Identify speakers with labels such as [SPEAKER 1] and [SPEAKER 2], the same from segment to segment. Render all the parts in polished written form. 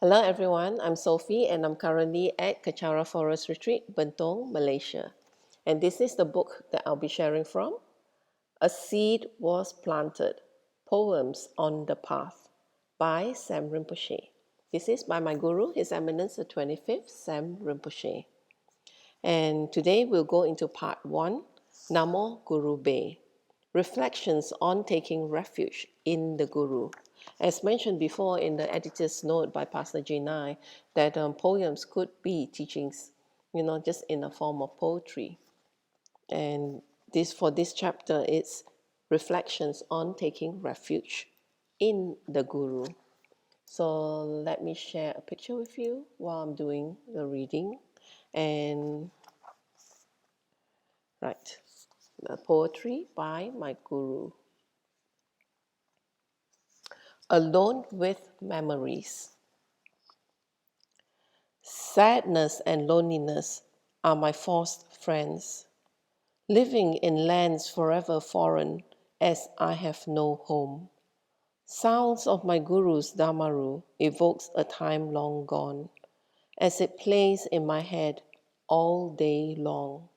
[SPEAKER 1] Hello everyone, I'm Sophie and I'm currently at Kachara Forest Retreat, Bentong, Malaysia. And this is the book that I'll be sharing from. A Seed Was Planted, Poems on the Path by Sam Rinpoche. This is by my guru, His Eminence the 25th Sam Rinpoche. And today we'll go into part 1, Namo Guru Be, Reflections on Taking Refuge in the Guru. As mentioned before in the editor's note by Pastor Jinai, that poems could be teachings, just in the form of poetry. And for this chapter, it's reflections on taking refuge in the Guru. So let me share a picture with you while I'm doing the reading. And right, the poetry by my guru. Alone with memories. Sadness and loneliness are my forced friends, living in lands forever foreign as I have no home. Sounds of my guru's Damaru evokes a time long gone, as it plays in my head all day long.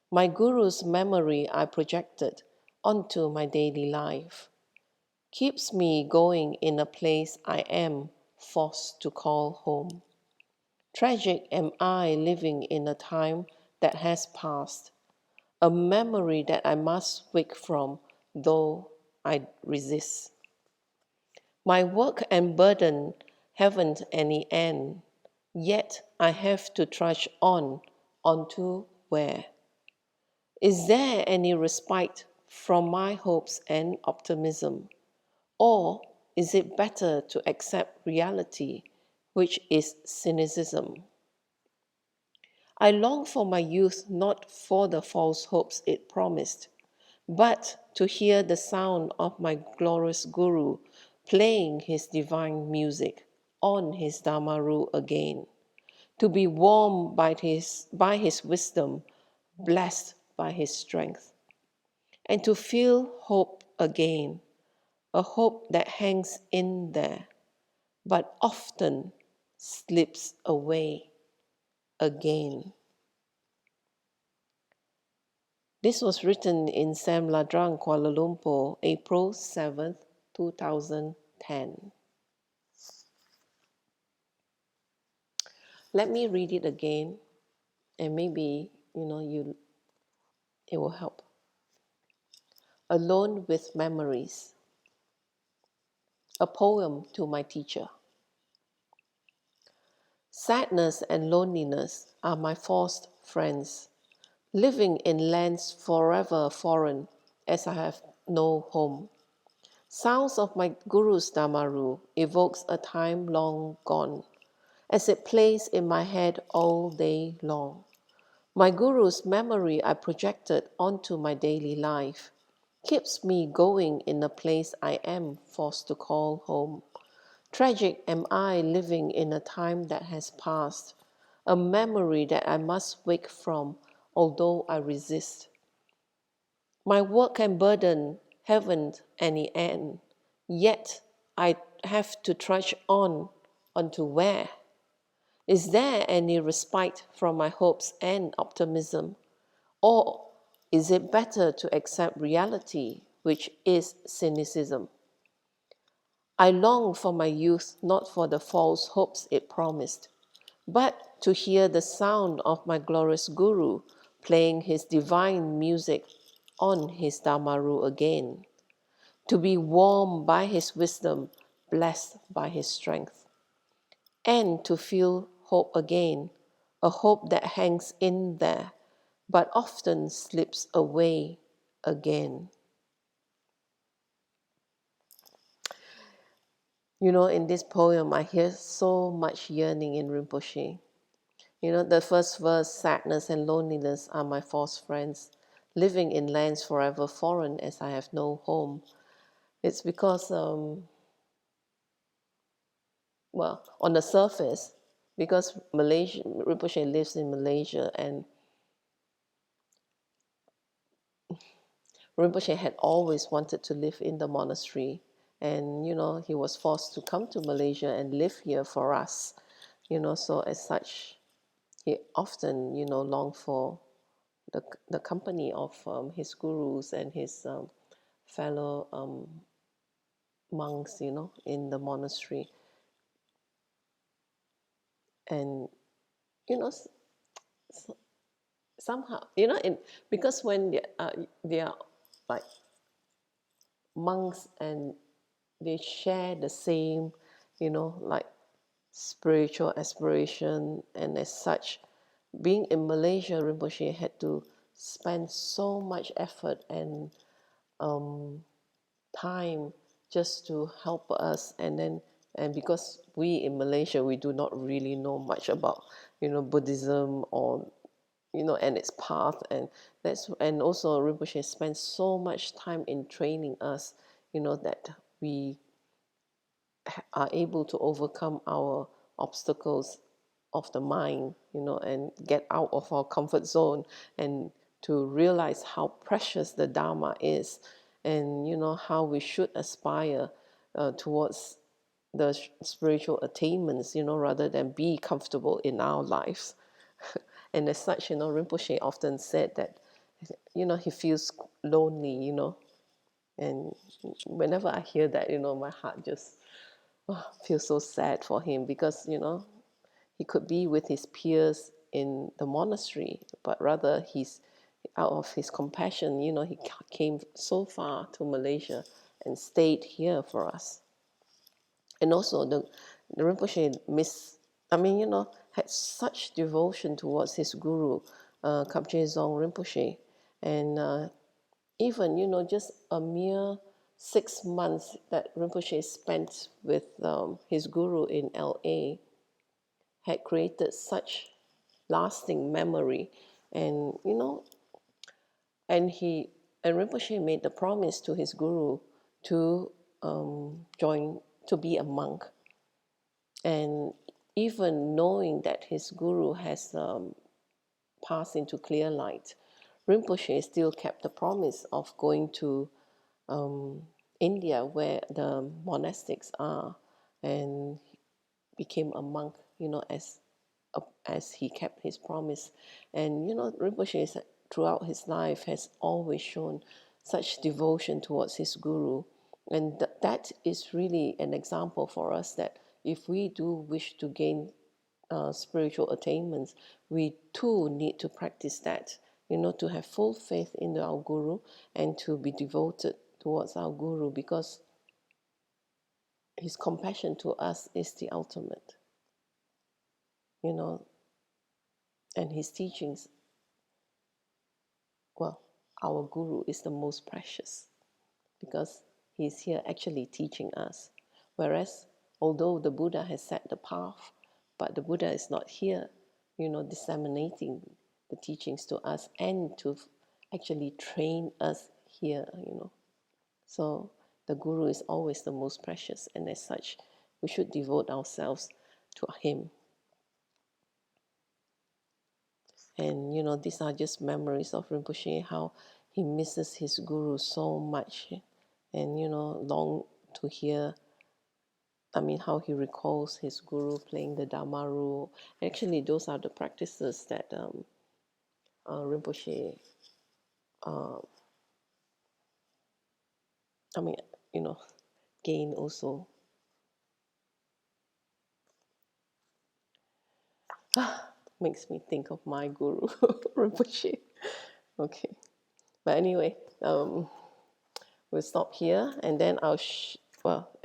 [SPEAKER 1] My guru's memory I projected onto my daily life, keeps me going in a place I am forced to call home. Tragic am I living in a time that has passed, a memory that I must wake from, though I resist. My work and burden haven't any end, yet I have to trudge onto where? Is there any respite from my hopes and optimism? Or is it better to accept reality, which is cynicism? I long for my youth not for the false hopes it promised, but to hear the sound of my glorious Guru playing his divine music on his Dhammaru again, to be warmed by his wisdom, blessed by his strength, and to feel hope again, a hope that hangs in there, but often slips away again. This was written in Sam Ladrang, Kuala Lumpur, April 7th, 2010. Let me read it again, and maybe, it will help. Alone with Memories, a poem to my teacher. Sadness and loneliness are my forced friends, living in lands forever foreign as I have no home. Sounds of my guru's Damaru evokes a time long gone, as it plays in my head all day long. My guru's memory I projected onto my daily life, keeps me going in a place I am forced to call home. Tragic am I living in a time that has passed, a memory that I must wake from, although I resist. My work and burden haven't any end, yet I have to trudge onto where? Is there any respite from my hopes and optimism? Or is it better to accept reality, which is cynicism? I long for my youth not for the false hopes it promised, but to hear the sound of my glorious Guru playing his divine music on his Dhammaru again, to be warmed by his wisdom, blessed by his strength, and to feel hope again, a hope that hangs in there, but often slips away again. In this poem, I hear so much yearning in Rinpoche. The first verse, sadness and loneliness are my false friends, living in lands forever foreign as I have no home. It's because, on the surface, because Rinpoche lives in Malaysia, and Rinpoche had always wanted to live in the monastery, And, he was forced to come to Malaysia and live here for us, so as such, he often, longed for the company of his gurus and his fellow monks, in the monastery. And, you know, somehow, because when they are like monks and they share the same, like spiritual aspiration, and as such, being in Malaysia, Rinpoche had to spend so much effort and time just to help us, and because we in Malaysia, we do not really know much about Buddhism, or and its path, and also Rinpoche spent so much time in training us, that we are able to overcome our obstacles of the mind, and get out of our comfort zone, and to realize how precious the Dharma is, and how we should aspire towards the spiritual attainments, rather than be comfortable in our lives. And as such, Rinpoche often said that, he feels lonely, and whenever I hear that, my heart just feels so sad for him, because, he could be with his peers in the monastery, but rather he's out of his compassion, he came so far to Malaysia and stayed here for us. And also the Rinpoche had such devotion towards his guru, Kapche Zong Rinpoche, and even just a mere 6 months that Rinpoche spent with his guru in LA had created such lasting memory, and and Rinpoche made the promise to his guru to join to be a monk. And even knowing that his guru has passed into clear light, Rinpoche still kept the promise of going to India, where the monastics are, and became a monk, as he kept his promise. And Rinpoche throughout his life has always shown such devotion towards his guru, and that is really an example for us, that if we do wish to gain spiritual attainments, we too need to practice that, to have full faith in our guru, and to be devoted towards our guru, because his compassion to us is the ultimate, and his teachings, well, our guru is the most precious, because he's here actually teaching us. Whereas, although the Buddha has set the path, but the Buddha is not here, disseminating the teachings to us and to actually train us here, So the guru is always the most precious, and as such, we should devote ourselves to him. And these are just memories of Rinpoche, how he misses his guru so much, and long to hear, how he recalls his guru playing the Dhammaru. Actually, those are the practices that Rinpoche, uh, gain also. Makes me think of my guru, Rinpoche. Okay, but anyway, we'll stop here, and then I'll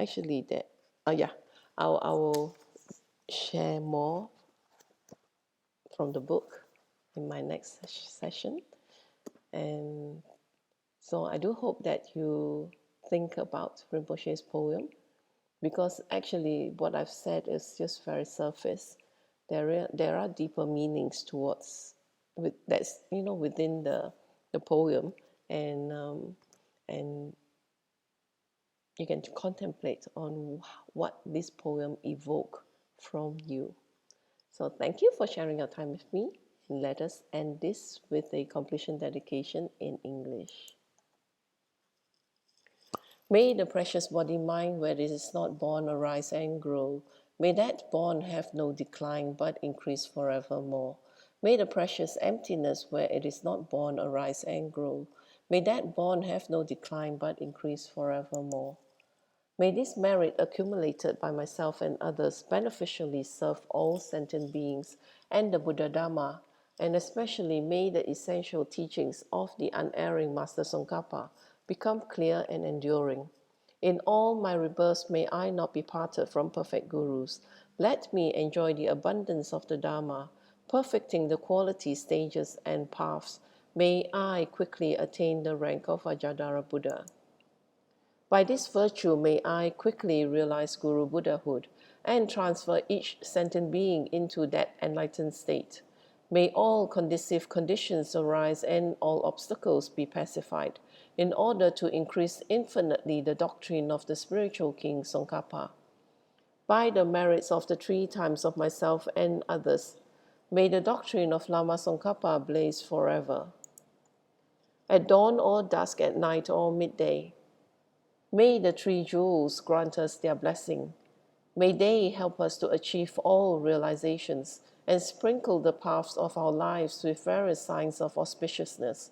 [SPEAKER 1] actually that yeah, I will share more from the book in my next session. And so I do hope that you think about Rinpoche's poem, because actually what I've said is just very surface. There are deeper meanings towards that's within the poem, and you can contemplate on what this poem evoke from you. So thank you for sharing your time with me. Let us end this with a completion dedication in English. May the precious body mind where it is not born arise and grow. May that born have no decline but increase forevermore. May the precious emptiness where it is not born arise and grow. May that born have no decline but increase forevermore. May this merit accumulated by myself and others beneficially serve all sentient beings and the Buddha Dhamma, and especially may the essential teachings of the unerring Master Tsongkhapa become clear and enduring. In all my rebirths may I not be parted from perfect gurus. Let me enjoy the abundance of the Dhamma, perfecting the qualities, stages, and paths. May I quickly attain the rank of Ajadara Buddha. By this virtue may I quickly realize Guru Buddhahood and transfer each sentient being into that enlightened state. May all conducive conditions arise and all obstacles be pacified in order to increase infinitely the doctrine of the spiritual King Tsongkhapa. By the merits of the 3 times of myself and others, may the doctrine of Lama Tsongkhapa blaze forever. At dawn or dusk, at night or midday, may the 3 jewels grant us their blessing. May they help us to achieve all realizations and sprinkle the paths of our lives with various signs of auspiciousness.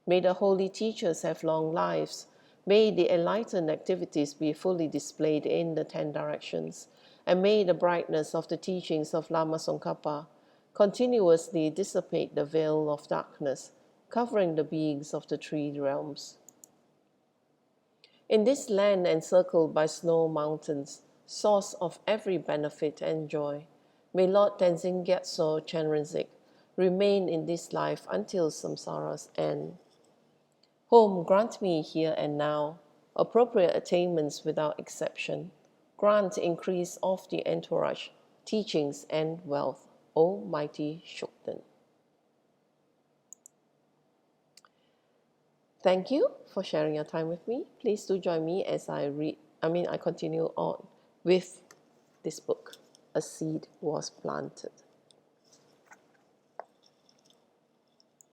[SPEAKER 1] May the holy teachers have long lives. May the enlightened activities be fully displayed in the 10 directions. And may the brightness of the teachings of Lama Tsongkhapa continuously dissipate the veil of darkness, covering the beings of the 3 realms. In this land encircled by snow mountains, source of every benefit and joy, may Lord Tenzin Gyatso Chenrezig remain in this life until samsara's end. Home, grant me here and now appropriate attainments without exception. Grant increase of the entourage, teachings, and wealth, O mighty Shukden. Thank you for sharing your time with me. Please do join me as I continue on with this book, A Seed Was Planted.